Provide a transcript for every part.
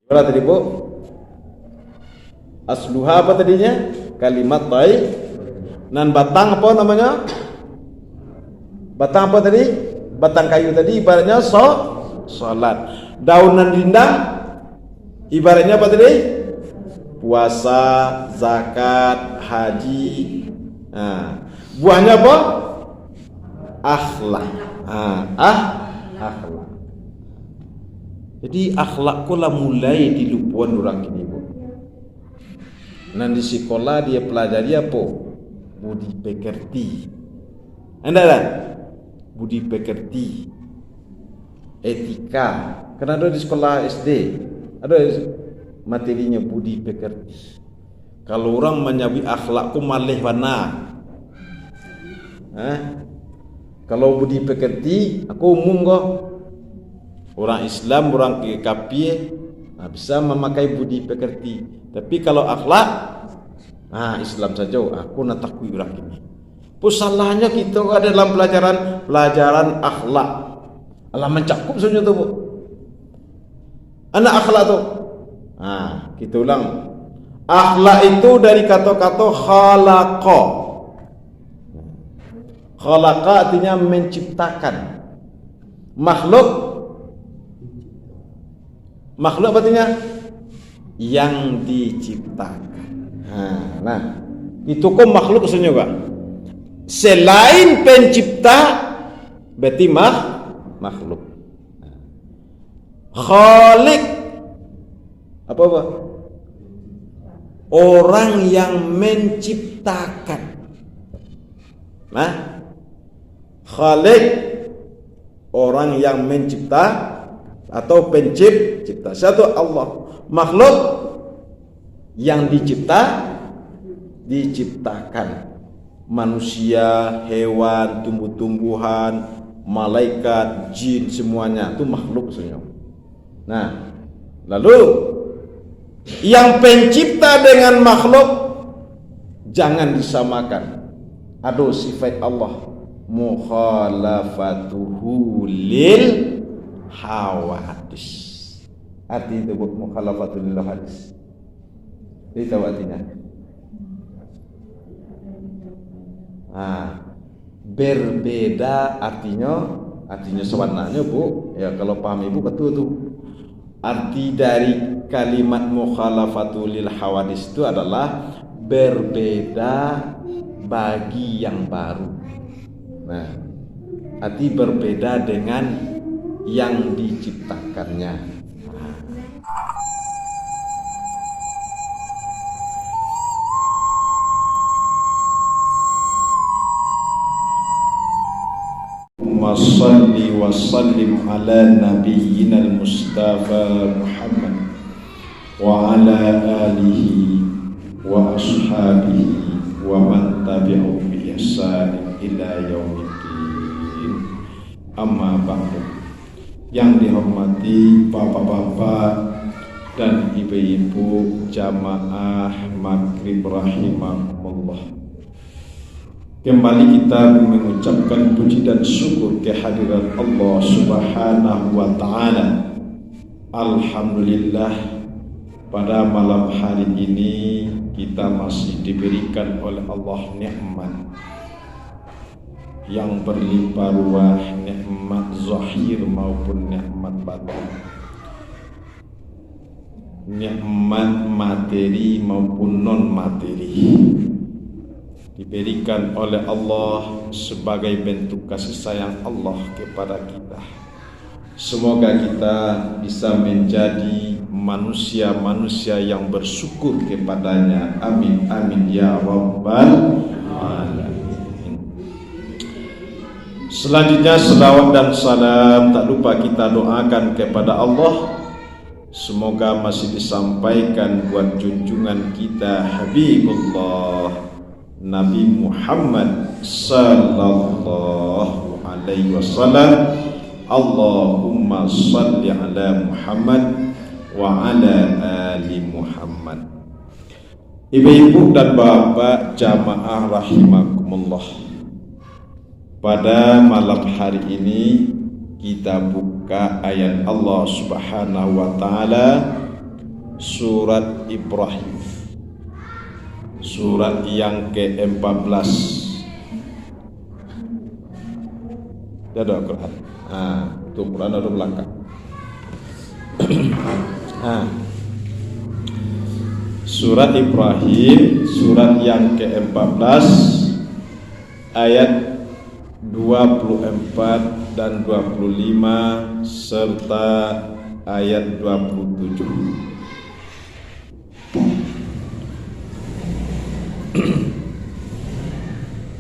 Berapa tadi Bu? Asluha apa tadinya? Kalimat baik. Dan batang apa namanya? Batang apa tadi? Batang kayu tadi ibaratnya salat. Daunan rindang ibaratnya apa tadi? Puasa, zakat, haji. Nah, buahnya apa? Akhlak. Akhlak. Jadi akhlak lah mulai dilupuan orang kini Bu. Nah di sekolah dia pelajari apa? Budi pekerti. Anda kan? Budi pekerti, etika. Karena ada di sekolah SD ada materinya budi pekerti. Kalau orang menyebut akhlakku malih warna. Kalau budi pekerti, aku umum kok. Orang Islam, orang kafir bisa memakai budi pekerti. Tapi kalau akhlak, Islam saja. Aku nak takui orang ini. Salahnya kita ada dalam pelajaran akhlak. Allah mencakup semuanya tu Bu. Anak akhlak tu. Kita ulang. Akhlak itu dari kata-kata khalaqa. Khalaqa artinya menciptakan. Makhluk apa artinya? Yang diciptakan. Nah, itu kok makhluk sebenarnya Pak. Selain pencipta berarti makhluk. Khalik apa? Orang yang menciptakan. Khalik orang yang mencipta atau pencipta. Satu Allah. Makhluk yang diciptakan. Manusia, hewan, tumbuh-tumbuhan, malaikat, jin, semuanya itu makhluk sebenarnya. Nah, lalu yang pencipta dengan makhluk jangan disamakan. Ada sifat Allah mukhalafatuhu lil hawadis. Arti itu mukhalafatuhu lil hawadis. Itu artinya. Berbeda artinya sebenarnya Bu. Ya kalau paham Ibu betul tuh. Arti dari kalimat mukhalafatu lil hawadis itu adalah berbeda bagi yang baru. Nah, arti berbeda dengan yang diciptakannya. Salli wa sallim ala nabiyyina al-mustafa Muhammad wa ala alihi wa ashabihi wa man tabi'ahum bi ihsan ila yaumiddin. Amma ba'du. Yang dihormati bapak-bapak dan ibu-ibu jamaah maghrib rahimakumullah. Kembali kita mengucapkan puji dan syukur kehadirat Allah Subhanahu wa ta'ala. Alhamdulillah, pada malam hari ini kita masih diberikan oleh Allah nikmat yang berlimpah ruah, nikmat zahir maupun nikmat batin, nikmat materi maupun non materi, diberikan oleh Allah sebagai bentuk kasih sayang Allah kepada kita. Semoga kita bisa menjadi manusia-manusia yang bersyukur kepadanya. Amin amin ya rabbal alamin. Selanjutnya selawat dan salam tak lupa kita doakan kepada Allah. Semoga masih disampaikan buat junjungan kita Habibullah Nabi Muhammad sallallahu alaihi wasallam. Allahumma salli ala Muhammad wa ala ali Muhammad. Ibu-ibu dan bapak jamaah rahimakumullah. Pada malam hari ini kita buka ayat Allah Subhanahu wa taala surat Ibrahim, surat yang ke-14. Ada Al-Quran. Itu Quran ada belakang. Surat Ibrahim, surat yang ke-14, ayat 24 dan 25 serta ayat 27.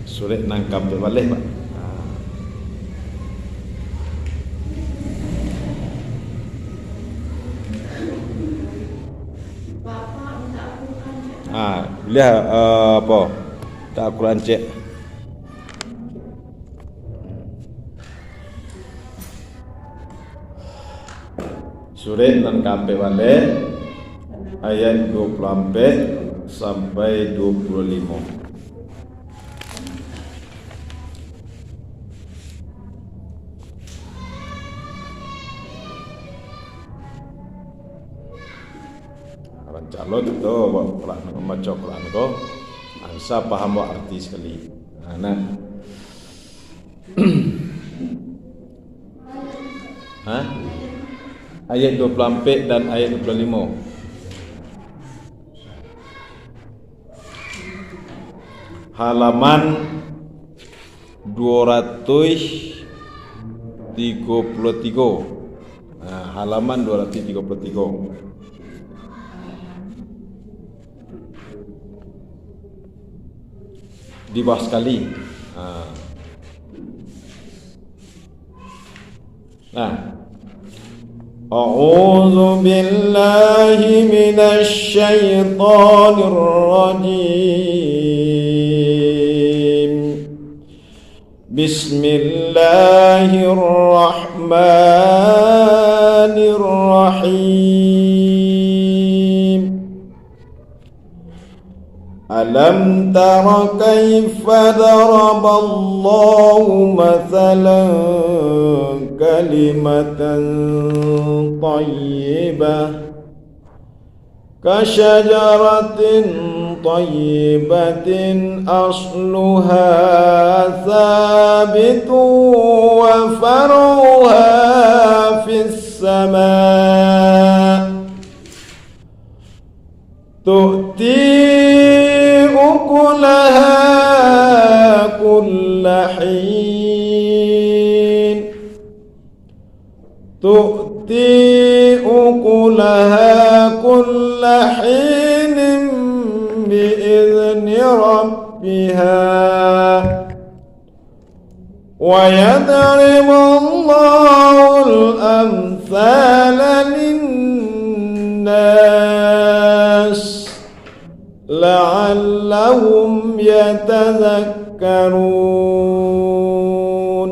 Sulit nangkap balik, Pak. Lihat apa? Tak Quran cek. Surat nangkap balik ayat 24 sampai 25. Calon itu Quran membaca Quran itu ansa paham arti sekali. Ayat 24 dan ayat 25. Halaman 233. Halaman 233. Di bawah sekali. A'udzu billahi minasy syaithanir rajim. Bismillahirrahmanirrahim. Alam tara kaifa daraballahu mathalan kalimatan tayyibah kasyajaratin tayyibatin asluha thabitun wa faruha fis sama' tu'ti ukulaha kulla hin tu'ti ukulaha kulla hin bi'izni rabbiha wa yadribu Allahu al-amthala lin-nas la'allahum yatadhakkarun.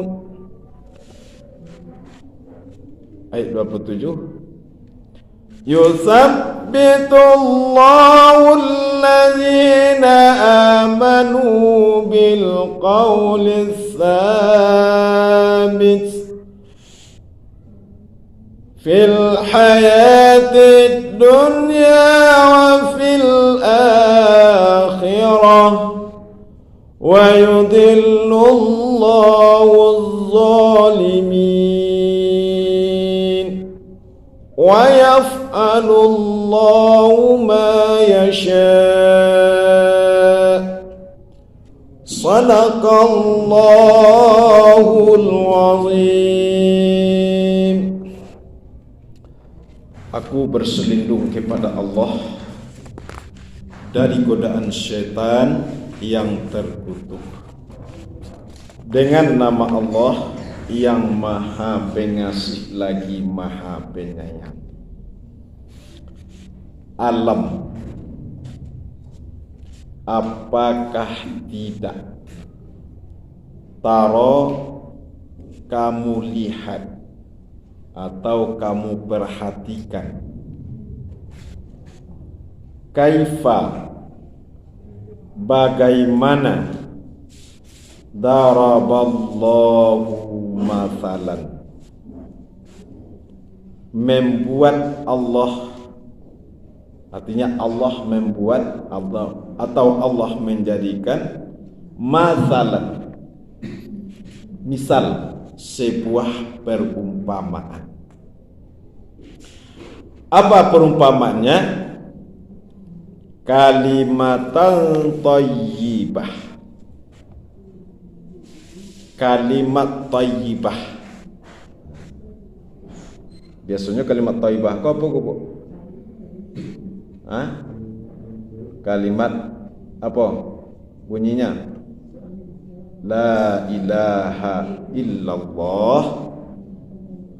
Ayat 27. Yuthabbitu Allahu alladhina amanu bil qawli tsabit fil hayatid dunya wa fil akhirah wa yudhillu Allahu adh-dhalimin wa yaf'alu Allahu ma yasha'. Shadaqallahul azim. Aku berselindung kepada Allah dari godaan syaitan yang terkutuk. Dengan nama Allah yang Maha Pengasih lagi Maha Penyayang. Alam, apakah tidak taro kamu lihat atau kamu perhatikan kaifa bagaimana daraballahu mathalan, membuat Allah Artinya Allah membuat atau Allah menjadikan masalan, misal sebuah perumpamaan. Apa perumpamaannya? Kalimatan thayyibah. Kalimat thayyibah. Biasanya kalimat thayyibah apa Bu? Kalimat apa bunyinya? La ilaha illallah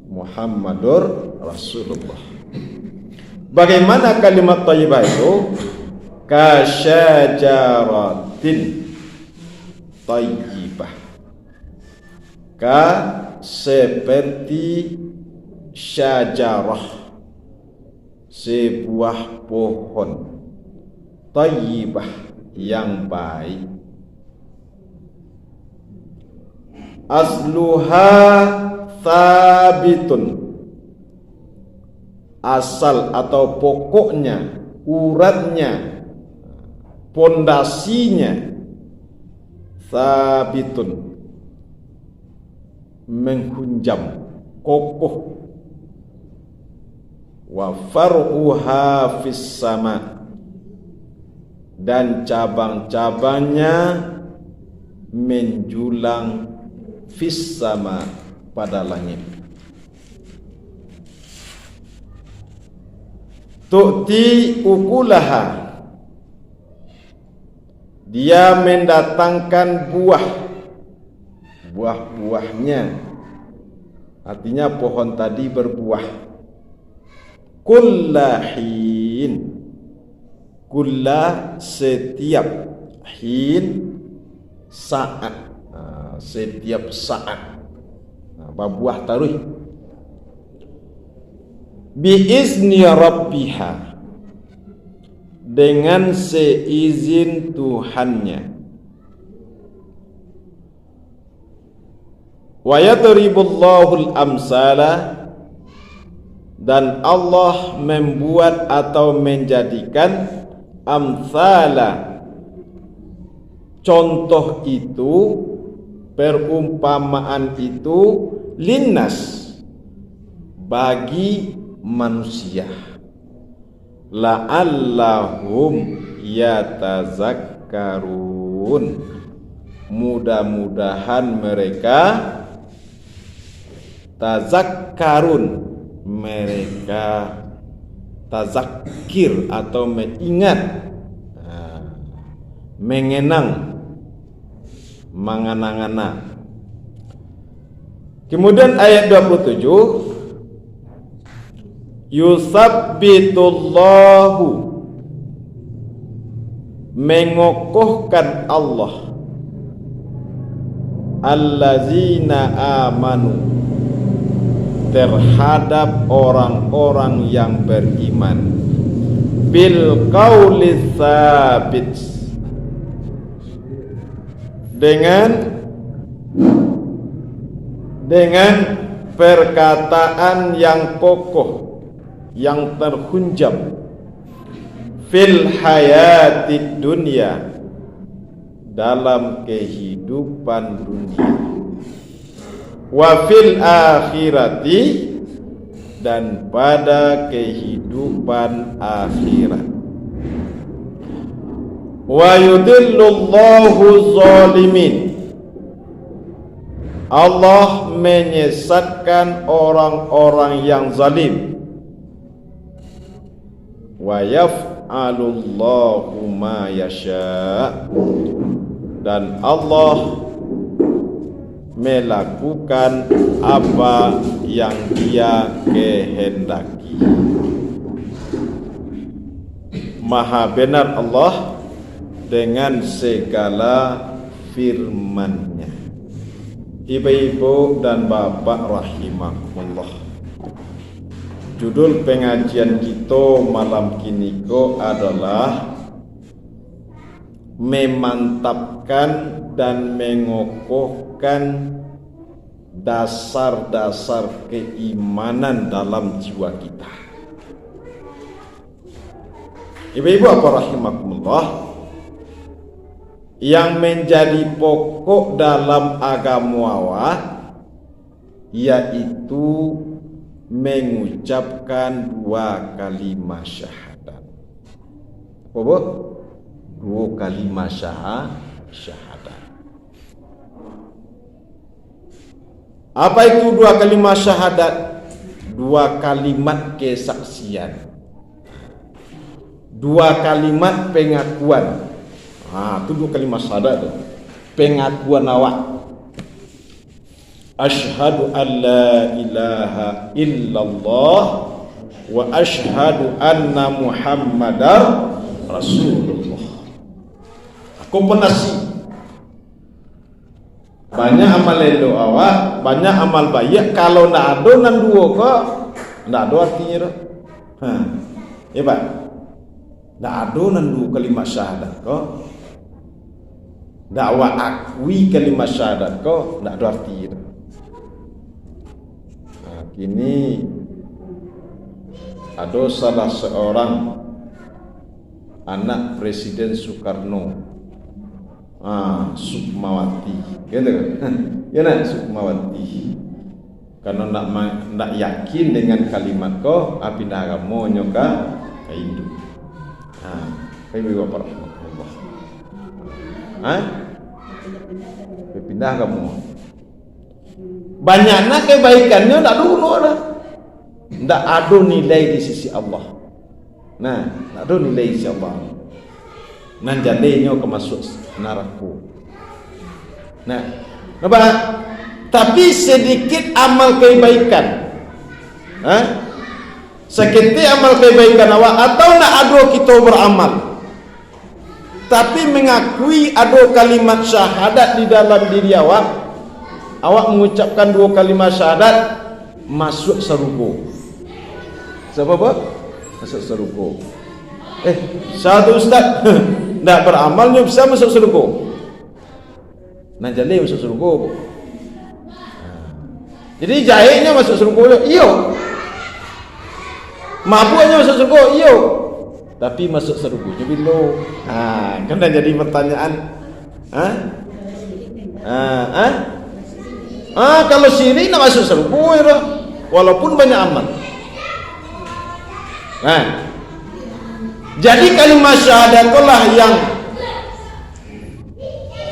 Muhammadur Rasulullah. Bagaimana kalimat thayyibah itu? Kasyajaratin thayyibah. Seperti syajarah, sebuah pohon thayyibah yang baik. Asluha thabitun, asal atau pokoknya, uratnya, pondasinya thabitun, menghunjam, kokoh. Wa far'uha fis sama, dan cabang-cabangnya menjulang fis sama, pada langit. Tu'ti ukulaha, dia mendatangkan buah-buahnya. Artinya pohon tadi berbuah. Kullahin, kulla setiap, hin saat, setiap saat. Buah taruh. Biizni rabbiha, dengan seizin Tuhannya. Wa yadribullahul amsala, dan Allah membuat atau menjadikan amsala, contoh itu, perumpamaan itu, linnas, bagi manusia, la'allahum yatazakkarun, mudah-mudahan mereka tazakkarun, mereka tazakir atau mengingat, mengenang, mangana-ngana. Kemudian ayat 27, yusabbitullahu, mengokohkan Allah, allazina amanu, terhadap orang-orang yang beriman, bil qauli tsabit, dengan perkataan yang kokoh, yang terhunjam, fil hayatid dunya, dalam kehidupan dunia, wa fil akhirati, dan pada kehidupan akhirat. Wa yudillullahu zalimin, Allah menyesatkan orang-orang yang zalim. Wa yaf'alullahu ma yasha, dan Allah melakukan apa yang Dia kehendaki. Maha benar Allah dengan segala firman-Nya. Ibu-ibu dan bapak rahimakumullah, judul pengajian kita malam kini adalah memantapkan dan mengokohkan dasar-dasar keimanan dalam jiwa kita. Ibu-ibu apa rahimakumullah, yang menjadi pokok dalam agama awak yaitu mengucapkan dua kalimat syahadat. Apa? Dua kalimat syahadat. Apa itu dua kalimat syahadat? Dua kalimat kesaksian, dua kalimat pengakuan. Itu dua kalimat syahadat tu. Pengakuan awak. Asyhadu an la ilaha illallah wa asyhadu anna Muhammadar Rasulullah. Aku penasi. Banyak amal elo awak, banyak amal baik. Kalau ndak ada nan dua kok, ndak ada artinya dah. Ya Pak. Ndak ada nan dua kalimat syahadat kok. Ndak awak akui kalimat syahadat kok, ndak ada artinya dah. Kini ada salah seorang anak Presiden Soekarno, Sukmawati, gitu kan? Ya nak Sukmawati. Karena nak yakin dengan kalimat ko, pindah agama nyoka hidup. Kayak begitu apa rahmatullah. Pindah agama. Banyaknya kebaikannya tak dulu dah. Tak ada nilai di sisi Allah. Nah, tak ada nilai di sisi Allah. Nan jadinya kemasuk neraka. Nah, nampak? Tapi sedikit amal kebaikan. Seketik amal kebaikan awak atau nak ada kita beramal. Tapi mengakui ada kalimat syahadat di dalam diri awak. Awak mengucapkan dua kalimat syahadat, masuk surga. Siapa buat? Masuk surga. Satu ustaz tak beramalnya bisa masuk surga. Nak jadi masuk surga. Jadi jahilnya masuk surga. Iyo. Mabuknya masuk surga. Iyo. Tapi masuk surga bila? Kan dah jadi pertanyaan. Kalau syirik nak masuk surga ya, walaupun banyak amal. Jadi kalimat syahadat itulah yang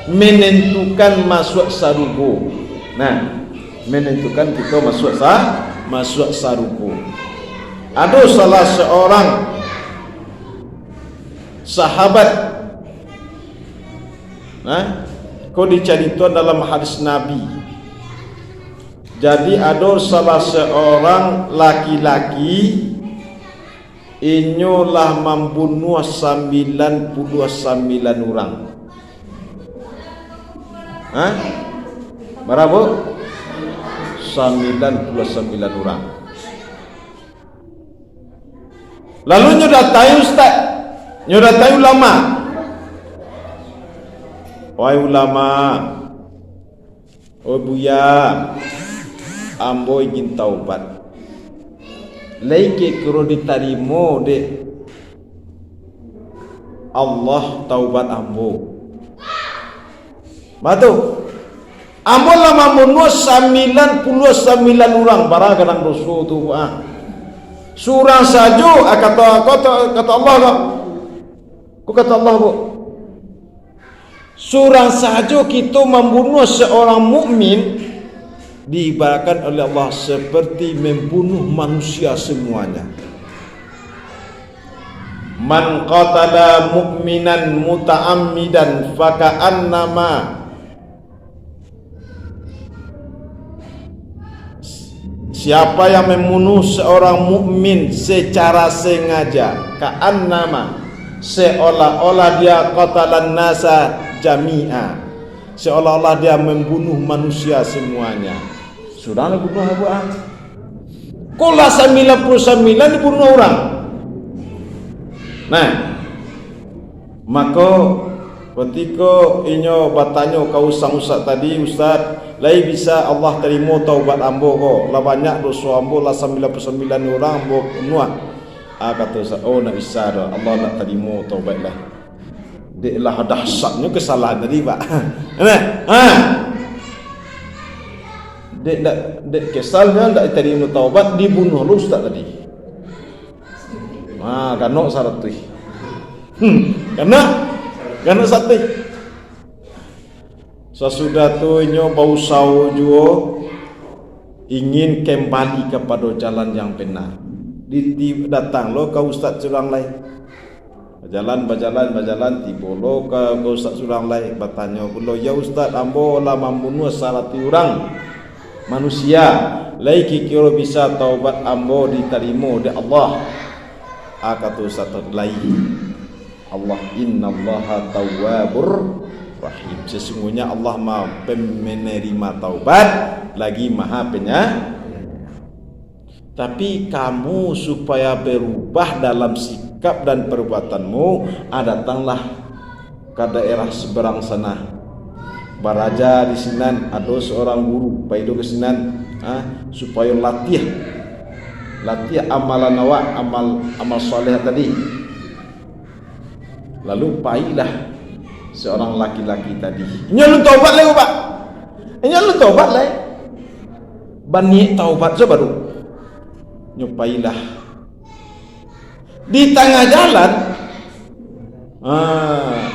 menentukan masuk surga. Menentukan kita masuk surga. Ada salah seorang sahabat, kau diceritakan dalam hadis Nabi. Jadi ada salah seorang laki-laki inyolah membunuh 99 orang. Berapa? 99 orang. Lalu nyodatai ustaz, nyodatai ulama. Wahai ulama, oh buya, ambo ingin taubat. Laike kuro ditarimo de Allah taubat ambo. Batu. Ambo lama membunuh 99 orang bara kadang dosa tu. Surang saja kata Allah. Ku kata Allah bu. Surang saja kita membunuh seorang mukmin diibaratkan oleh Allah seperti membunuh manusia semuanya. Man qatala mu'minan muta'ammidan faka'annama, siapa yang membunuh seorang mukmin secara sengaja, ka'annama, seolah-olah dia qatalan nasa jami'a, seolah-olah dia membunuh manusia semuanya. Sudah bunuh Abu A. Kola 99 dibunuh orang. Nah, maka ketika inyo bertanya kau ustaz tadi, ustaz, lai bisa Allah terima taubat ambo ko? Lah banyak dosa ambo lah 99 orang ambo bunuh. kata Ustaz, oh nak bisa dah, Allah nak terima taubat lah. Dek lah dahsyatnya kesalahan tadi Pak. Dek kesalnya tak terima taubat, dibunuh lu Ustaz tadi. Kanok syarat tu. Karena satu. Sesudah tu nyo bau sau juo ingin kembali kepada jalan yang benar. Datang lo ke ustaz surang lai. Berjalan tiba lo ke ustaz surang lai bertanya pula, ya ustaz ambo lah membunuh salah orang manusia. Lai kira bisa taubat ambo diterima oleh Allah. Kata ustaz lai. Allah innallaha tawwabur rahim. Sesungguhnya Allah Maha penerima taubat lagi Maha penyayang. Tapi kamu supaya berubah dalam sikap dan perbuatanmu, datanglah ke daerah seberang sana. Baraja di sinan ada seorang guru, paido ke sinan supaya latih amalan awak, amal soleh tadi. Lalu pailah seorang laki-laki tadi. Nyalun taubat lagi Pak. Nyalun taubat lagi. Bani taubat so baru. Nyupailah. Di tengah jalan.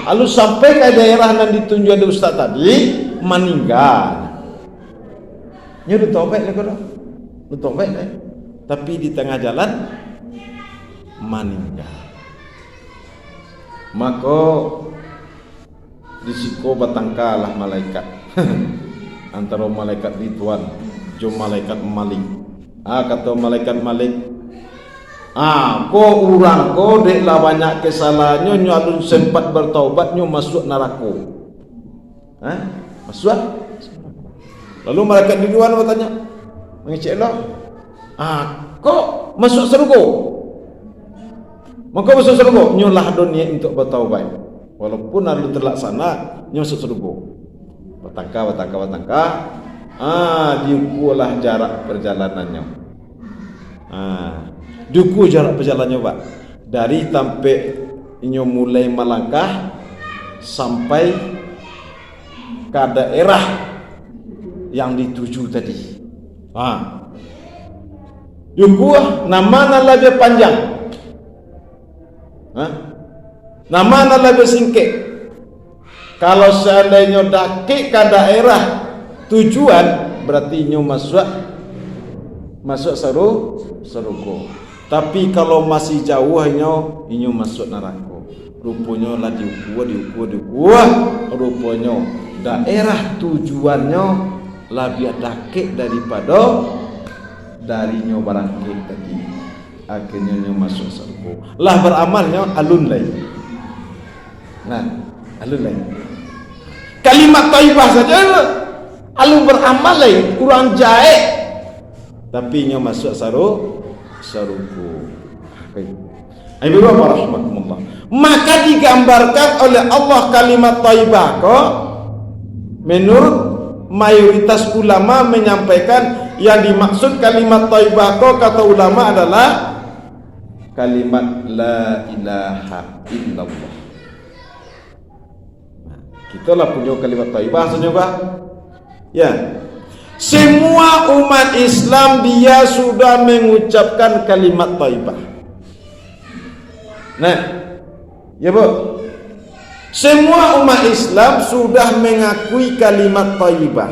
Lalu sampai ke daerah yang ditunjuk oleh ustaz tadi, meninggal. Nyalun taubat lagi dah. Nyalun taubat lagi. Tapi di tengah jalan meninggal. Maka disiko batangkalah malaikat antara malaikat Ridwan jo malaikat Malik. Kata malaikat Malik, ko urang ko dek lah banyak kesalahannya nyo alun sempat bertaubat nyo masuk neraka. Masuk. Lalu malaikat Ridwan bertanya, mengeceklah, kok masuk surga? Maka masuk surga, nyo lah dunia untuk bertaubat. Walaupun lalu terlaksana, nyo masuk surga. Batangka. Diukurlah jarak perjalanannya. Diukur jarak perjalanannya Pak. Dari sampai nyo mulai melangkah sampai ke daerah yang dituju tadi. Diukur nama lebih panjang. Nama lebih singkat. Kalau seandainya dakik ke daerah tujuan, berarti nyo masuk surga. Tapi kalau masih jauh nyo masuk neraka. Rupanya lah diukur. Rupanya daerah tujuannya lebih dakik daripada dari nyo barangkit tadi. Akhirnya nyo masuk surga. Lah beramalnya alun lain. Alun lain. Kalimat thayyibah saja alun beramal lain, kurang jahit. Tapi nyo masuk surga. Ibu bapak rahimakumullah. Maka digambarkan oleh Allah kalimat thayyibah ko menurut mayoritas ulama menyampaikan yang dimaksud kalimat thayyibah ko kata ulama adalah kalimat la ilaha illallah. Kita lah punya kalimat thayyibah sebenarnya. Ya. Semua umat Islam dia sudah mengucapkan kalimat thayyibah. Ya Bu. Semua umat Islam sudah mengakui kalimat thayyibah.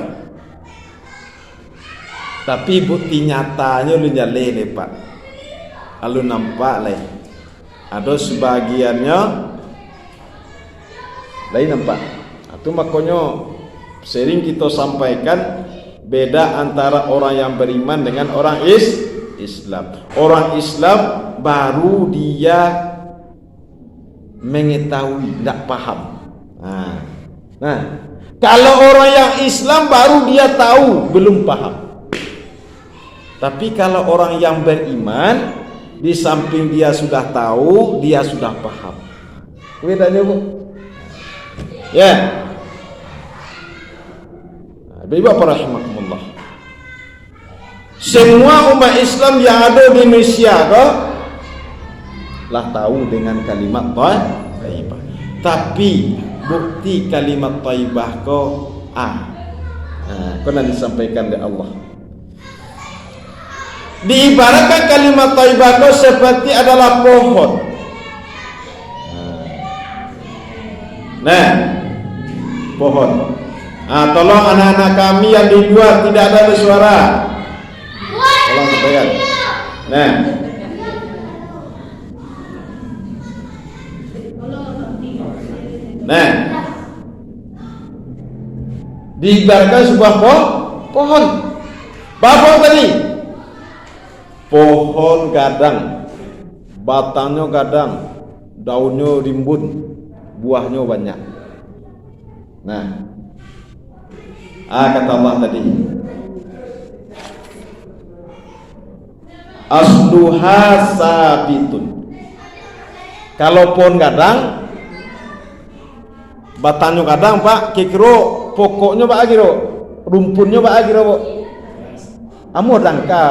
Tapi bukti nyatanya lu nyale Pak. Lalu nampak lah. Ada sebagiannya lain nampak. Itu makanya sering kita sampaikan beda antara orang yang beriman dengan orang Islam. Orang Islam baru dia mengetahui, tidak paham. Kalau orang yang Islam baru dia tahu, belum paham. Tapi kalau orang yang beriman, di samping dia sudah tahu, dia sudah paham. Bedanya Bu? Ya. Bapak Bapak rahimakumullah. Semua umat Islam yang ada di Indonesia lah tahu dengan kalimat thayyibah. Tapi bukti kalimat thayyibah ko kena disampaikan oleh Allah. Diibaratkan kalimat thayyibah ko seperti adalah pohon. Nah, pohon. Tolong anak-anak kami yang di luar tidak ada bersuara. Tolong sampaikan. Nah, diibaratkan sebuah pohon. Pohon tadi, pohon gadang, batangnya gadang, daunnya rimbun, buahnya banyak. Nah, kata Allah tadi, asluha sabitun. Kalau pohon gadang, batangnya gadang Pak, kikiro pokoknya Pak agiro, rumpunnya Pak agiro Pak. Amo dangka.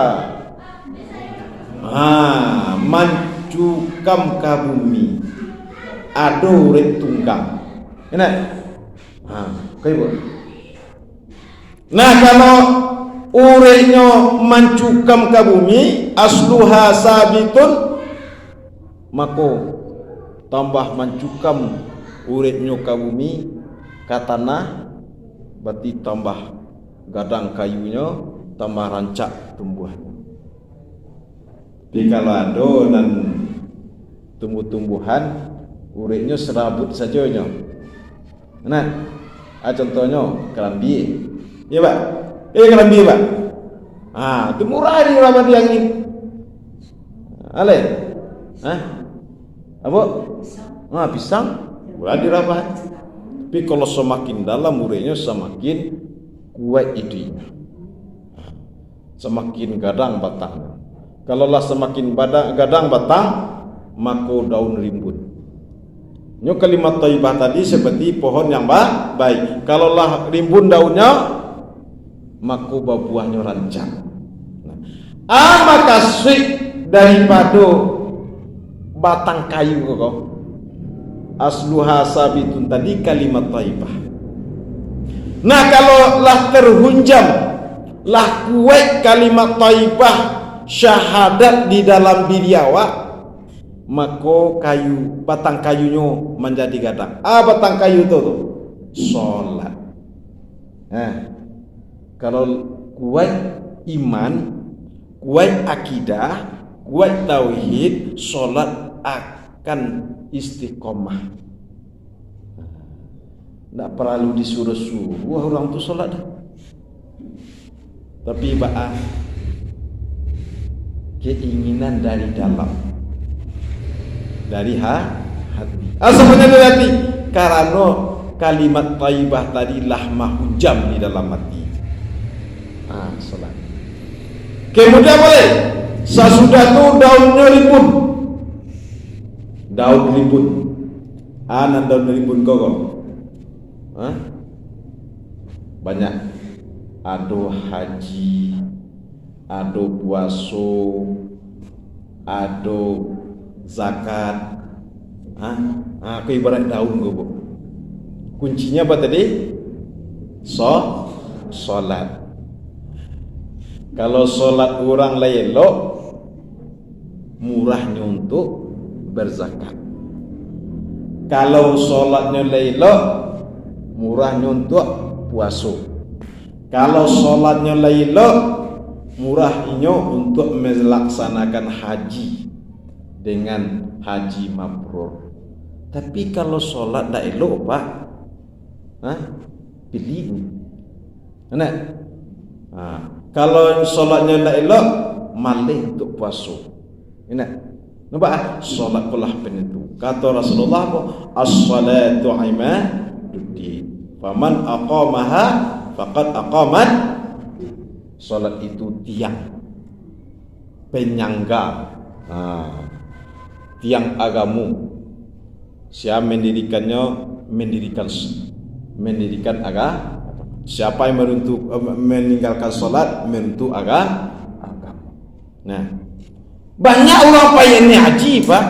Mancukam ka bumi. Ado rek tunggang. Enak. Kayak Nah, kalau urenya mancukam ka bumi, asluha sabitun, maka tambah mancukam urenya ka bumi ka tanah, berarti tambah gadang kayunya, tambah rancak tumbuhannya. Tapi kalau ada dan tumbuh-tumbuhan urenya serabut sajanya. Nah, contohnya kerambi. Ya Pak, kerambi Pak. Itu murah di rapat yang ini. Ale, apa? Pisang, murah di rapat. Tapi kalau semakin dalam urenya semakin kuat idenya, semakin gadang batangnya. Kalaulah semakin gadang batang, maka daun rimbun. Nyo kalimat thayyibah tadi seperti pohon yang baik. Kalaulah rimbun daunnya, maka buahnya rancang. Maka sweet daripada batang kayu kok. Asluha sabitun tadi kalimat thayyibah. Nah, kalau lah terhunjam, lah kuat kalimat thayyibah syahadat di dalam diri awak, maka batang kayunya menjadi gadang. Batang kayu itu tuh salat. Kalau kuat iman, kuat akidah, kuat tauhid, salat akan istiqomah. Tak perlu disuruh-suruh orang tu salat dah. Tapi keinginan dari dalam, dari hati. Sebenarnya dari hati, karena kalimat thayyibah tadi lah mahujam di dalam hati. Salat. Kemudian boleh sesudah tu daunnya rimbun. Daun rimbun. Daun rimbun kok. Banyak. Ado haji, ado puaso, ado zakat. Ibarat daun kok. Kuncinya apa tadi? Salat. Kalau solat orang elok, murahnya untuk berzakat. Kalau solatnya elok, murahnya untuk puasa. Kalau solatnya elok, murahnya untuk melaksanakan haji dengan haji mabrur. Tapi kalau solat tak elok Pak, pilih. Kalau solatnya tak elok, malih untuk puasa. Nampak? Solat kulah penentu. Kata Rasulullah, as-salatu imaduddin. Faman aqamaha faqad aqamat. Solat itu tiang penyangga, tiang agamu. Siapa mendirikan agama. Siapa yang meninggalkan solat meruntuh agama. Nah, banyak orang payahnya haji Pak,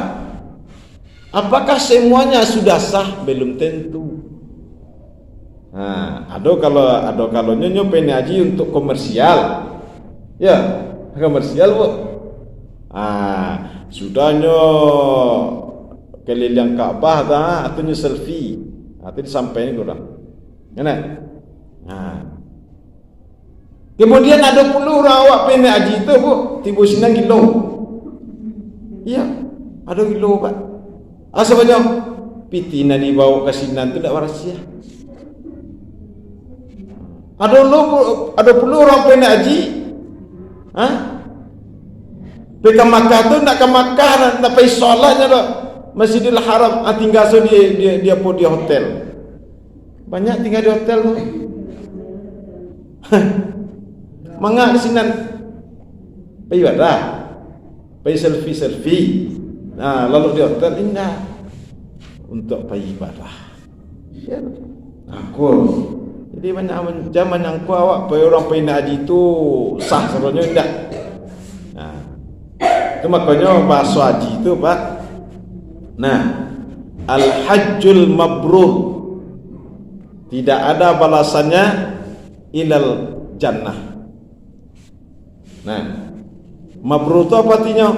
Apakah semuanya sudah sah? Belum tentu. Nah, kalau nyonya pengen haji untuk komersial, ya komersial bu. Sudahnya keliling Ka'bah atau nyo selfie, atau disampaikan kurang, kan? Kemudian ada puluh orang awak pengen haji itu bu, tiba sinang kilo, iya, ada kilo pak. Asapnya pitina dibawa ke sinan tu tak waras ya. Ada puluh orang pengen haji, pergi ke Makkah tu nak ke Makkah nak pergi solatnya dah Masjidil Haram, tinggal so dia pun di hotel. Banyak tinggal di hotel tu. Mangak di sinan. Pergi dah. Pergi selfie. Lalu di hotel indah untuk pergi ibadah. Ya. Aku. Jadi banyak zaman yang ku awak orang pergi haji tu sah sebenarnya indah. Itu makanya bahasa haji itu pak. Al-hajjul mabrur, tidak ada balasannya ilal jannah. Mabrur itu apa artinya?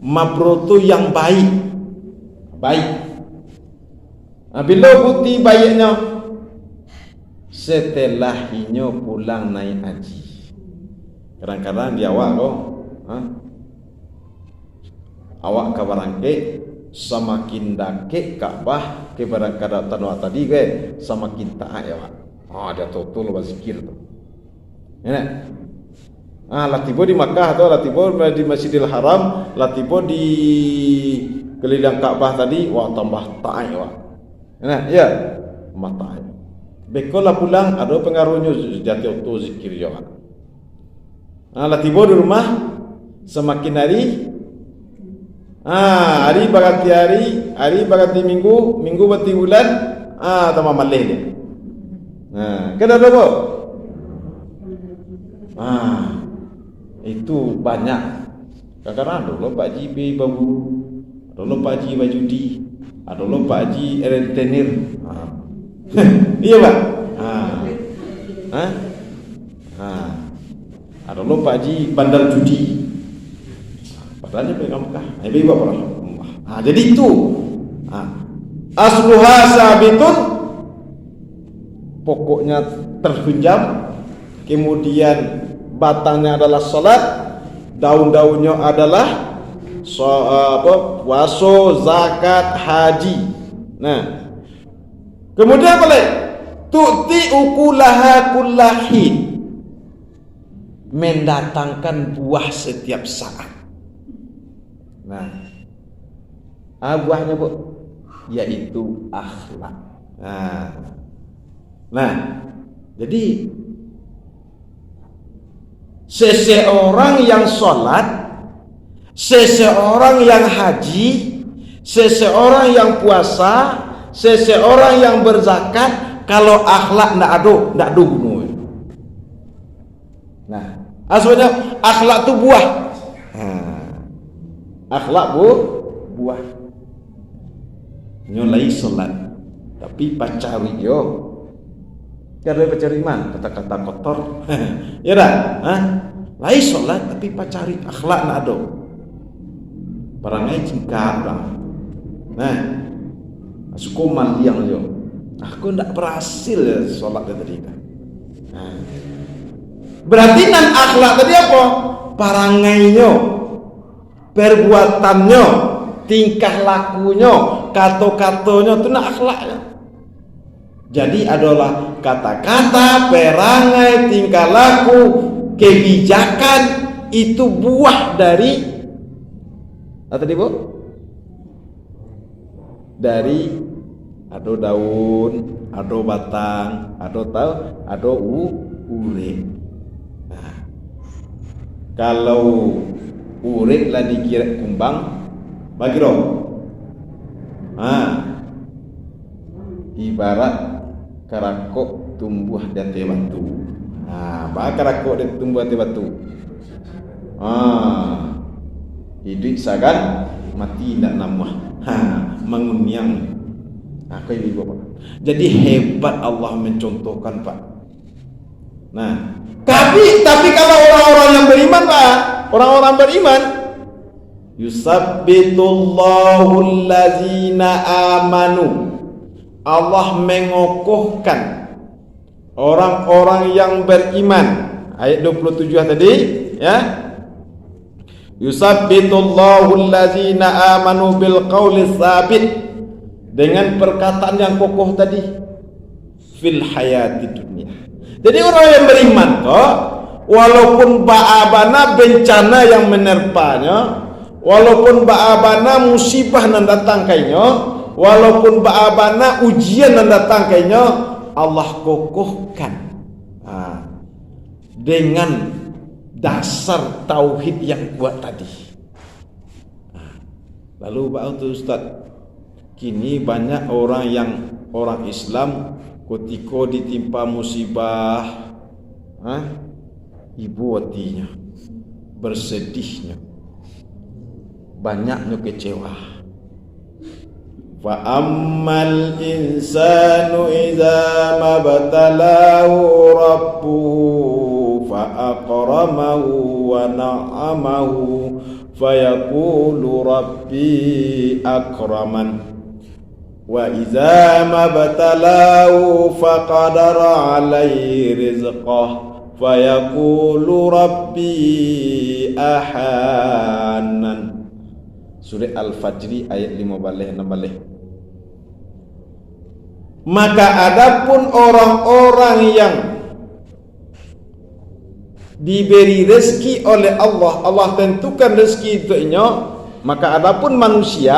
Mabrur itu yang baik. Bila bukti baiknya setelah inyo pulang naik haji. Kadang-kadang dia awak kok, awak kabarangke semakin dake Ka'bah ke barangkali tanwa tadi ke semakin taat ya pak. Ada total berzikir tu. Ya. Latibo di Makkah atau latibo di Masjidil Haram, latibo di keliling Ka'bah tadi, tambah taat ya pak. Ya, tambah taat. Bekolah pulang ada pengaruhnya jati auto zikir ya pak. Latibo di rumah semakin hari. Hari bagati hari bagati minggu bagati bulan, tambah malih dia. Kena ada apa? Itu banyak. Kadang-kadang ada lomba haji babu, ada lomba haji bajudi, ada lomba haji rentenir. Iya pak? Ada lomba haji bandar judi. Padahal dia Mekah. Ibu apa? Jadi itu. Asluha sabitun, pokoknya terhunjam. Kemudian batangnya adalah salat, daun-daunnya adalah puasa, zakat, haji. Kemudian boleh tu'ti ukulaha kullahin, mendatangkan buah setiap saat. Buahnya bu, yaitu akhlak. Jadi seseorang yang sholat, seseorang yang haji, seseorang yang puasa, seseorang yang berzakat, kalau akhlak ndak ada gunung. Aslinya akhlak itu buah. Akhlak buah. Nyolai sholat, tapi pacari yo. Kalau pacari iman, kata-kata kotor. Ya dah, lai sholat tapi pacari akhlak nak ada. Barangai cingkap dah. Aku maliang yo. Aku ndak berhasil ya sholat tadi kan. Berarti nan akhlak tadi apa? Parangainya, perbuatannya, tingkah lakunya, kata-katanya itu nak akhlaknya. Jadi adalah kata-kata, perangai, tingkah laku, kebijakan itu buah dari apa tadi bu? Dari ada daun, ada batang, ada urip. Kalau urip lah dikira kumbang, bagi dong. Ibarat karakok tumbuh di atas batu. Bah karakok tumbuh di atas batu. Hidup sagan mati tidak nama. Mengunyang. Kau ibu bapak. Jadi hebat Allah mencontohkan Pak. Nah, tapi kalau orang-orang yang beriman Pak, orang-orang beriman, yusabbitullahu allazina amanu. Allah mengokohkan orang-orang yang beriman. Ayat 27 tadi, ya. Yusabbitullahu allazina amanu bil qawli tsabit, dengan perkataan yang kokoh tadi, fil hayati dunia. Jadi orang yang beriman kok, walaupun ba'abana bencana yang menerpanya, walaupun ba'abana musibah yang datang kainya, walaupun ba'abana ujian yang datang kainya, Allah kokohkan dengan dasar tauhid yang kuat tadi. Lalu Pak Ustaz, kini banyak orang Islam ketika ditimpa musibah, ibu hatinya, bersedihnya, banyaknya kecewa. Fa ammal insanu idza mabtalahu rabbuhu fa akramahu wa na'amahu fayaqulu rabbi akraman wa idza mabtalahu faqadara alaihi rizqah fayaqulu rabbi ahanan. Surah Al-Fajr ayat 15-16. Maka adapun orang-orang yang diberi rezeki oleh Allah, Allah tentukan rezeki untuknya. Maka adapun manusia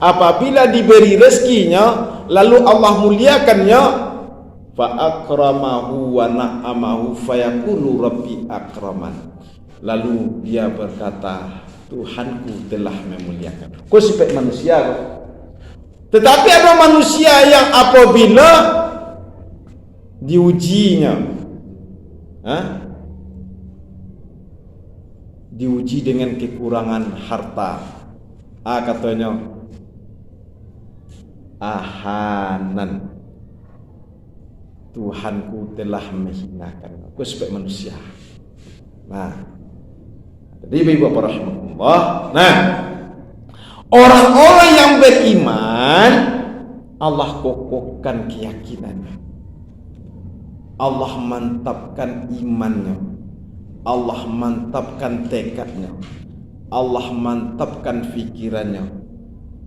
apabila diberi rezekinya lalu Allah muliakannya, fa akramahu wa na'amahu fayaqulu rabbi akraman, lalu dia berkata, Tuhanku telah memuliakan. Kau sifat manusia kau. Tetapi ada manusia yang apabila diujinya, diuji dengan kekurangan harta, katanya ahanan, Tuhanku telah menghinakan. Kau sifat manusia. Nah, jadi ibu bapak rahmatullah. Nah, orang-orang yang beriman, Allah kokohkan keyakinannya, Allah mantapkan imannya, Allah mantapkan tekadnya, Allah mantapkan fikirannya.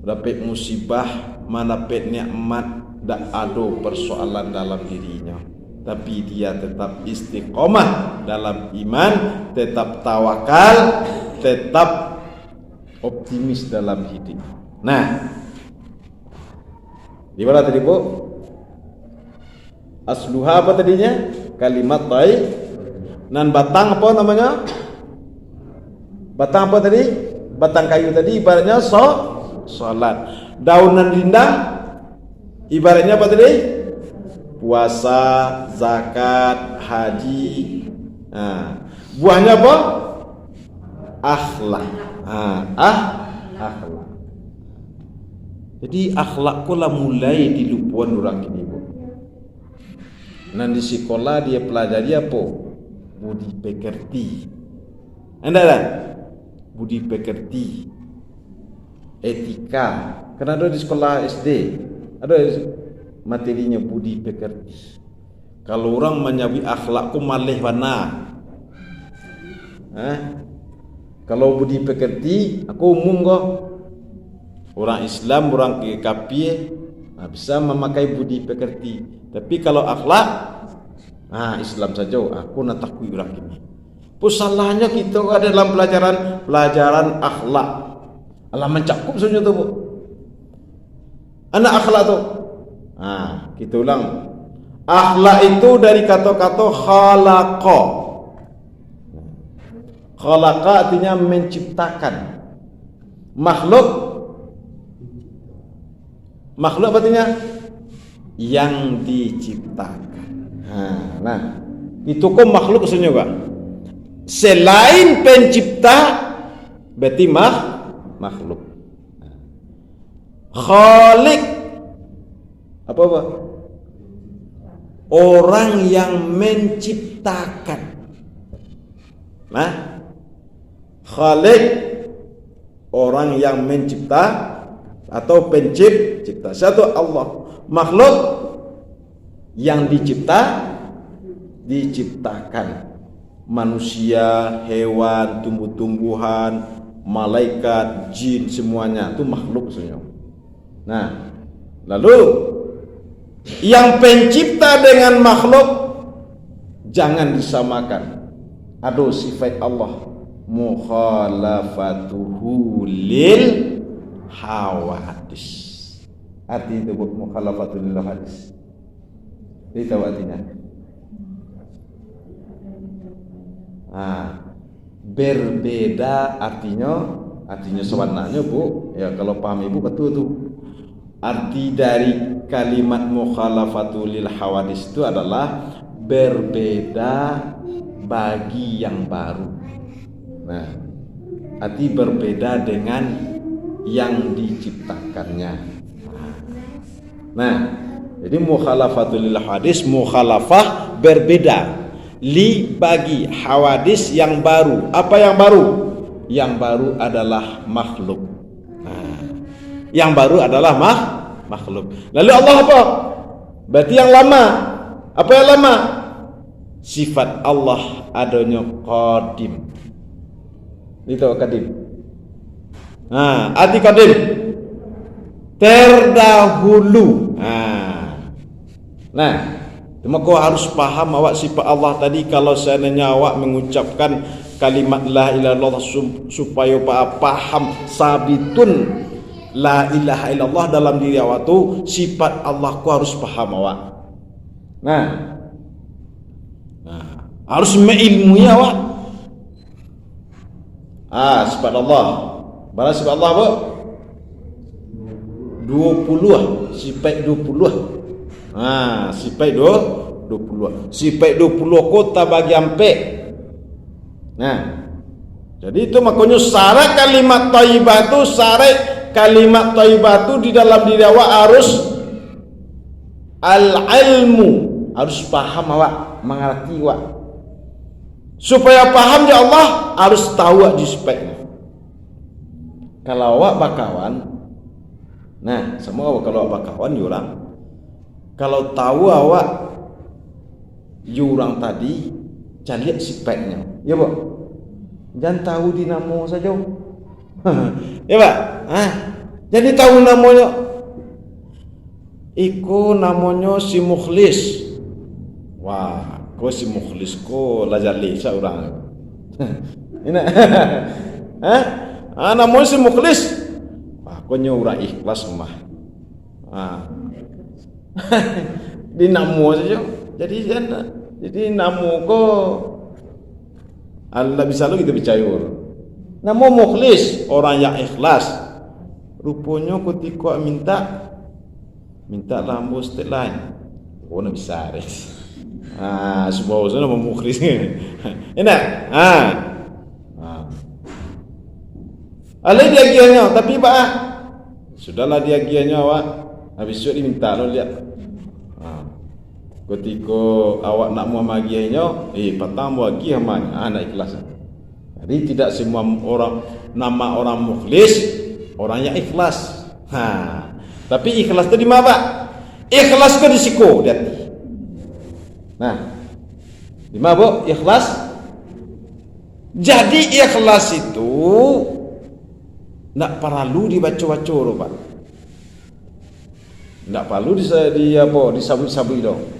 Dapat musibah, mana dapat nikmat, tak ada persoalan dalam dirinya, tapi dia tetap istiqomah dalam iman, tetap tawakal, tetap optimis dalam hidup. Nah, di mana tadi Bu? Asluha apa tadinya? Kalimat baik. Dan batang apa namanya? Batang apa tadi? Batang kayu tadi ibaratnya salat. Daunan rindang ibaratnya apa tadi? Puasa, zakat, haji. Buahnya apa? Akhlak. Akhlak. Jadi akhlak lah mulai dilupuan orang kini Bu. Nan di sekolah dia pelajari apa? Budi pekerti. Anda lah? Budi pekerti, etika. Karena ada di sekolah SD ada materinya budi pekerti. Kalau orang menyebut akhlakku malih mana? Kalau budi pekerti, aku umum kok. Orang Islam, orang kafir bisa memakai budi pekerti. Tapi kalau akhlak, Islam saja. Aku nak takui orang ini. Salahnya kita ada dalam pelajaran akhlak. Allah mencakup saja tu Bu. Anak akhlak tu. Kita ulang. Akhlak itu dari kata-kata khalaqa. Khalaqa artinya menciptakan. Makhluk apa artinya? Yang diciptakan. Nah, itu kok makhluk sebenarnya Pak. Selain pencipta berarti makhluk. Khalik apa? Orang yang menciptakan. Nah, Khalik orang yang mencipta atau pencipta. Satu Allah. Makhluk yang diciptakan. Manusia, hewan, tumbuh-tumbuhan, malaikat, jin, semuanya itu makhluk semuanya. Nah, lalu yang pencipta dengan makhluk jangan disamakan. Aduh, sifat Allah mukhalafatuhu lil hawadis. Arti itu mukhalafatuhu lil hawadis. Itu artinya. Berbeda artinya sebenarnya Bu, ya kalau paham Ibu betul tuh. Arti dari kalimat mukhalafatu lil hawadis itu adalah berbeda bagi yang baru. Nah, arti berbeda dengan yang diciptakannya. Nah, jadi mukhalafatu lil hawadis, mukhalafah berbeda. Bagi hawadis yang baru. Apa yang baru? Yang baru adalah makhluk. Yang baru adalah makhluk. Lalu Allah apa? Berarti yang lama. Apa yang lama? Sifat Allah adanya qadim. Itu qadim. Arti qadim terdahulu. Nah, maka harus paham awak sifat Allah tadi. Kalau seandainya awak mengucapkan kalimat la ilaha illallah supaya paham sabitun la ilaha illallah dalam diri awak tu, sifat Allah ku harus paham awak. Nah, harus mengilmui awak. Sifat Allah. Berapa sifat Allah apa? 20. Sifat 20. Sifat 20. Sifat 20 kota bagi ampe. Nah, jadi itu makanya syarat kalimat thayyibah itu, di dalam diri awak harus al-ilmu, harus paham awak, mengerti awak. Supaya paham di Allah harus tahu awak di sifatnya. Kalau awak bakawan, nah semua awak kalau awak bakawan diorang, kalau tahu awak jurang tadi, jangan lihat sifatnya, ya Pak. Jangan tahu dinamo saja, ya Pak. Jadi tahu namanya. Iku namanya si Mukhlis. Wah, kau si Mukhlis kau lajali seorang. Ini, namanya si Mukhlis. Wah, kau nyurah ikhlas mah. Dinamo saja. Jadi namo ko Allah bisa lu kita percaya. Namo mukhlis, orang yang ikhlas. Rupanya ketika minta lambu setiap lain. Oh, nak bisa res. Sebuah usaha nama mukhlis. Enak. Alai dia gianya, tapi pak, sudahlah dia gianya awak. Habis itu diminta lo lihat. Ketika awak nak mau magianya, petang buat gi hamanya, nak ikhlas. Jadi tidak semua orang nama orang mukhlis orang yang ikhlas. Tapi ikhlas itu di mana Pak? Ikhlas itu di siku di hati. Nah, di mana Bu? Ikhlas. Jadi ikhlas itu tidak perlu dibaca-baca loh Pak. Tidak perlu disabui-sabui dong.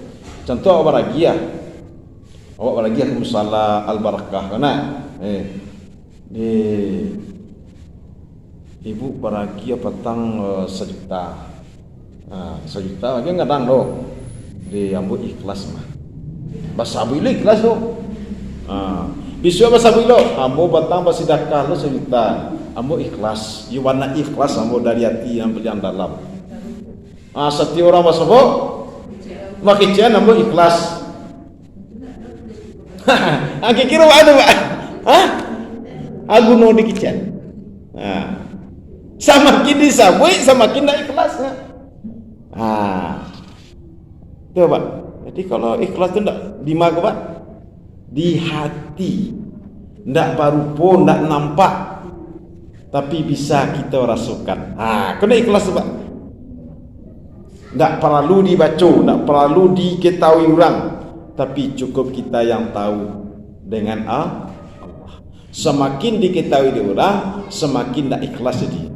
Contoh awak baragia ke musala al-barakah kana. Ibu baragia petang sejuta. Sejuta lagi ngadang doh. Di ambu ikhlas mah. Basabu ikhlas doh. Bisu basabu lo, ambu petang basidakah lo sejuta. Ambu ikhlas. Yuwana ikhlas ambu dari hati yang dalam. Setiap orang basabu makijan ambo ikhlas. Kira ada Pak. Aku no dikijan. Semakin disabui, semakin tidak ikhlasnya. Coba. Jadi kalau ikhlas itu tidak di mana, Pak? Di hati. Tidak baru tidak nampak, tapi bisa kita rasakan. Kena ikhlas, Pak. Tidak perlu dibaca, tidak perlu diketahui orang, tapi cukup kita yang tahu dengan Allah. Semakin diketahui di orang, semakin tidak ikhlas jadi.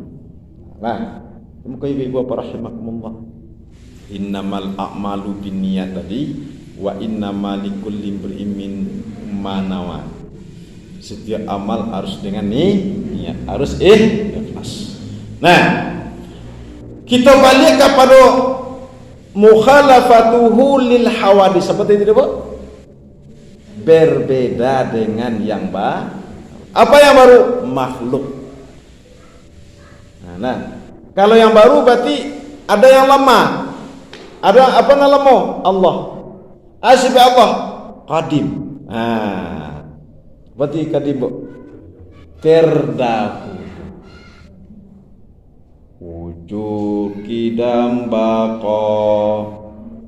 Muka ibu apa rahimakumullah. Innamal a'malu binniyat tadi, wa innamal likulli imrin ma nawa. Setiap amal harus dengan niat, harus ikhlas. Kita balik kepada mukhalafatuhu lil hawadis. Seperti itu, Pak. Berbeda dengan yang baru. Apa yang baru? Makhluk. Kalau yang baru berarti ada yang lama. Ada apa nama Allah? Asib Allah qadim. Berarti qadim, Bu. Terdahulu. Wujud kidam baqa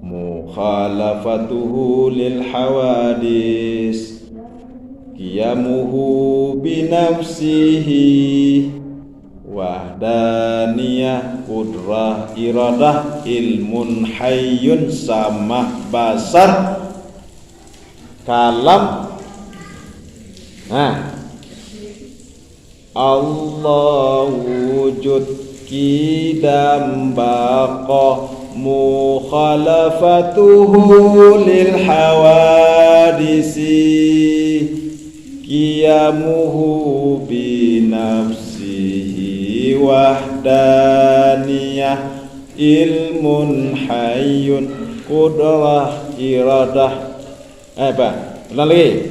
mukhalafatuhu lil hawadis qiyamuhu binafsihi wahdaniyah qudrah iradah ilmun hayyun samah basar kalam. Allah wujud kidam baqa mukhalafatuhu lil hawadisi qiyamuhu binafsihi wahdaniyah ilmun hayyun qudrah iradah. Ulang lagi.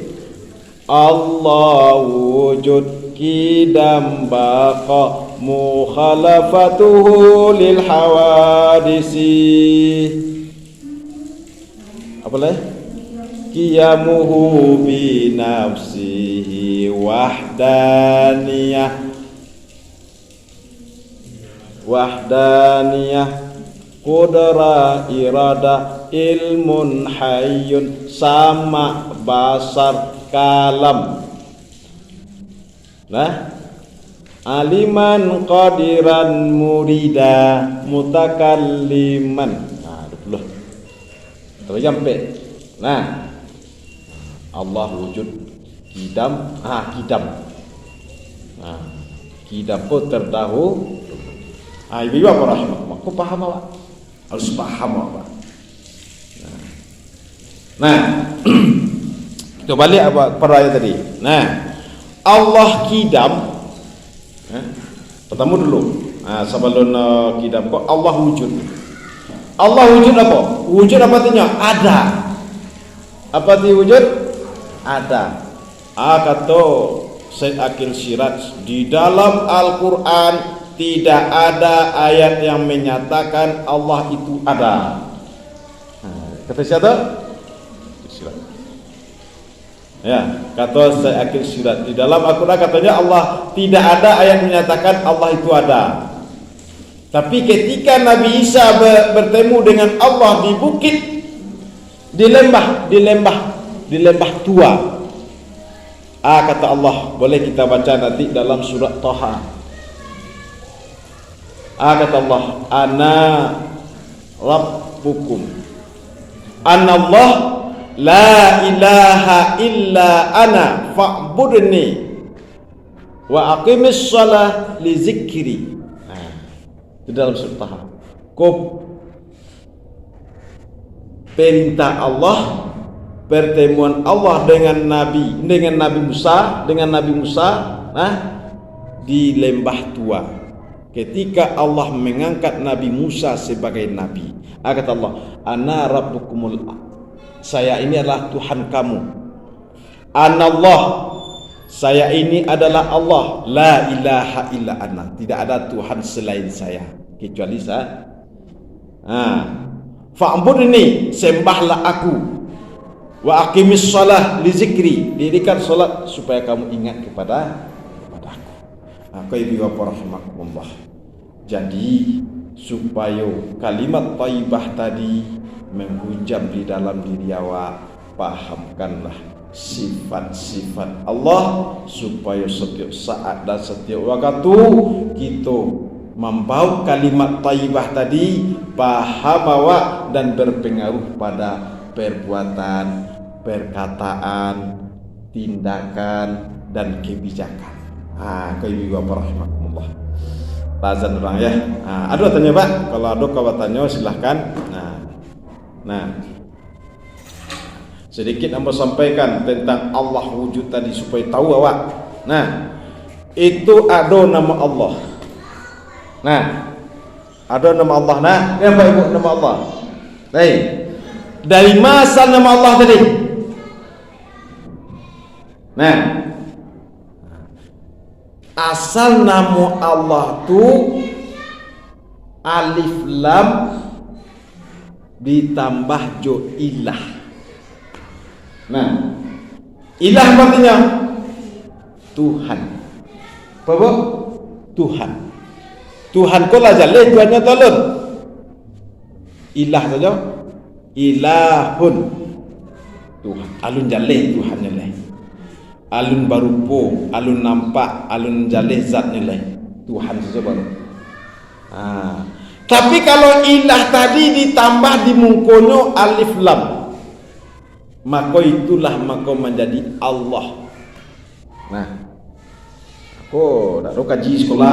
Allah wujud kidam baqa mukhalafatuhu lil hawadisi. Apa lagi? Qiyamuhu bi nafsihi wahdaniyah qudra irada ilmun hayyun sama basar kalam. Aliman qadiran murida mutakalliman. 20. Terus sampai. Allah wujud kidam. Kidam pun terdahulu. Ibu apa rahimahullah? Kau paham apa? Harus paham apa? Kita balik apa pada ayat tadi. Allah kidam. Pertama dulu. Sebelum kidam kok Allah wujud. Allah wujud apa? Wujud apa artinya? Ada. Apa arti wujud? Ada. Kata Syekh Aqil Siraj, di dalam Al-Quran tidak ada ayat yang menyatakan Allah itu ada. Kata siapa? Siraj. Kata Syekh Aqil Siraj, di dalam Al-Quran katanya Allah tidak ada ayat menyatakan Allah itu ada. Tapi ketika Nabi Isa bertemu dengan Allah di bukit, di lembah tua, kata Allah, boleh kita baca nanti dalam surat Thaha. Kata Allah, ana rabbukum, anallah la ilaha illa ana fa'budni wa aqimis shalah li zikri. Di dalam surat Thaha. Perintah Allah, pertemuan Allah dengan Nabi Musa di lembah tua. Ketika Allah mengangkat Nabi Musa sebagai nabi, kata Allah, ana rabbukumul, saya ini adalah Tuhan kamu. Anallah, saya ini adalah Allah. La ilaha illa ana, tidak ada Tuhan selain saya kecuali saya. Fa'budni, sembahlah aku. Wa aqimis shalah li zikri, dirikan salat supaya kamu ingat kepada aku. Ibu bapak rahimakumullah. Jadi supaya kalimat thayyibah tadi menghujam di dalam diri awak, pahamkanlah sifat-sifat Allah supaya setiap saat dan setiap waktu kita membawa kalimat thayyibah tadi paham awak dan berpengaruh pada perbuatan, perkataan, tindakan dan kebijakan. Kau ibu bapak rahimakumullah. Azan orang ya. Ada tanya Pak? Kalau ada kawan tanya silahkan. Nah, sedikit hamba sampaikan tentang Allah wujud tadi supaya tahu awak. Nah, itu ada nama Allah. Nah, ada nama Allah. Nah, apa ibu nama Allah? Baik. Dari masa nama Allah tadi? Nah, asal nama Allah tu alif lam ditambah jo ilah. Nah, ilah artinya Tuhan. Apa? Tuhan. Tuhan ko lah jaleh Tuhannya tolong. Ilah saja. Ilahun. Tuhan. Alun jaleh Tuhan nilai. Alun barupo, alun nampak, alun jaleh zat nilai. Tuhan saja baru. Tapi kalau ilah tadi ditambah di mungkonyo alif lam, maka itulah maka menjadi Allah. Nah, aku dah kaji sekolah.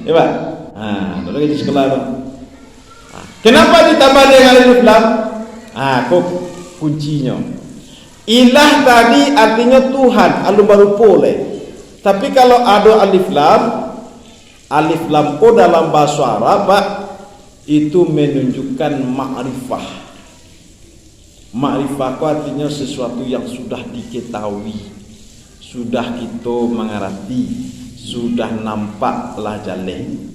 Ya Pak? Dah kaji sekolah. Kenapa ditambah dengan alif lam? Aku kuncinya. Ilah tadi artinya Tuhan, alun baru boleh. Tapi kalau ada alif lam ko dalam bahasa Arab itu menunjukkan ma'rifah. Ma'rifah ko artinya sesuatu yang sudah diketahui, sudah kita mengerti, sudah nampaklah jalan.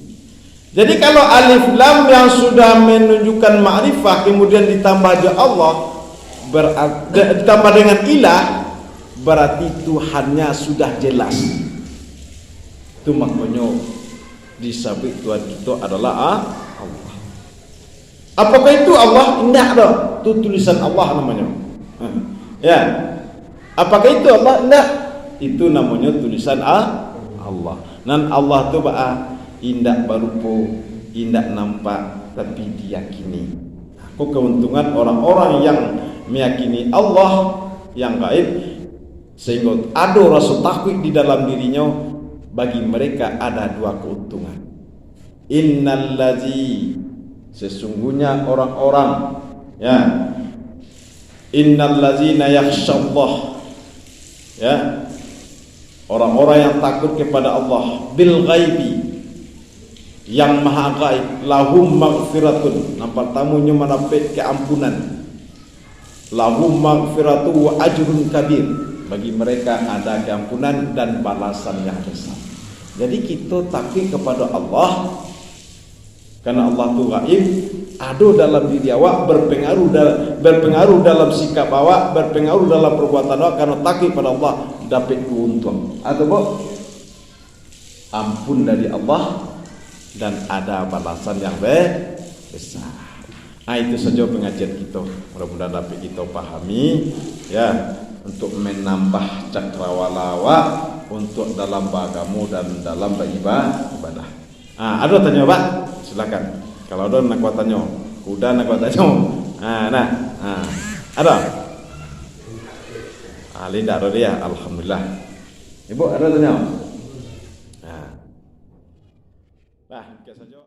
Jadi kalau alif lam yang sudah menunjukkan ma'rifah kemudian ditambah je Allah, ditambah dengan ilah, berarti Tuhannya sudah jelas. Itu maknanya disebut Tuhan kita adalah Allah. Apakah itu Allah? Tidak ada. Itu tulisan Allah namanya. Ya. Apakah itu Allah? Tidak. Itu namanya tulisan Allah. Dan Allah itu indak berupa, indak nampak, tapi diyakini. Aku keuntungan orang-orang yang meyakini Allah yang gaib, sehingga ada rasa takut di dalam dirinya. Bagi mereka ada dua keuntungan. Innallazi, sesungguhnya orang-orang, ya, innallazina yakhshallah, ya, orang-orang yang takut kepada Allah bil ghaibi, yang maha gaib, lahum maghfiratun, nampak tamunya mendapat keampunan, lahum maghfiratu wa ajrun kabir, bagi mereka ada keampunan dan balasan yang besar. Jadi kita takut kepada Allah karena Allah itu gaib, ada dalam diri awak, berpengaruh dalam sikap awak, berpengaruh dalam perbuatan awak, karena takut pada Allah dapat keuntungan atau ampun dari Allah dan ada balasan yang besar. Itu saja pengajian kita. Mudah-mudahan dapat kita pahami, ya, untuk menambah cakrawala awak untuk dalam beragama dan dalam beribadah. Ada tanya Pak? Silakan. Kalau ada nak tanya, udah nak tanya. Ada. Linda ada dia. Alhamdulillah. Ibu ada tanya? Nah, kita saja.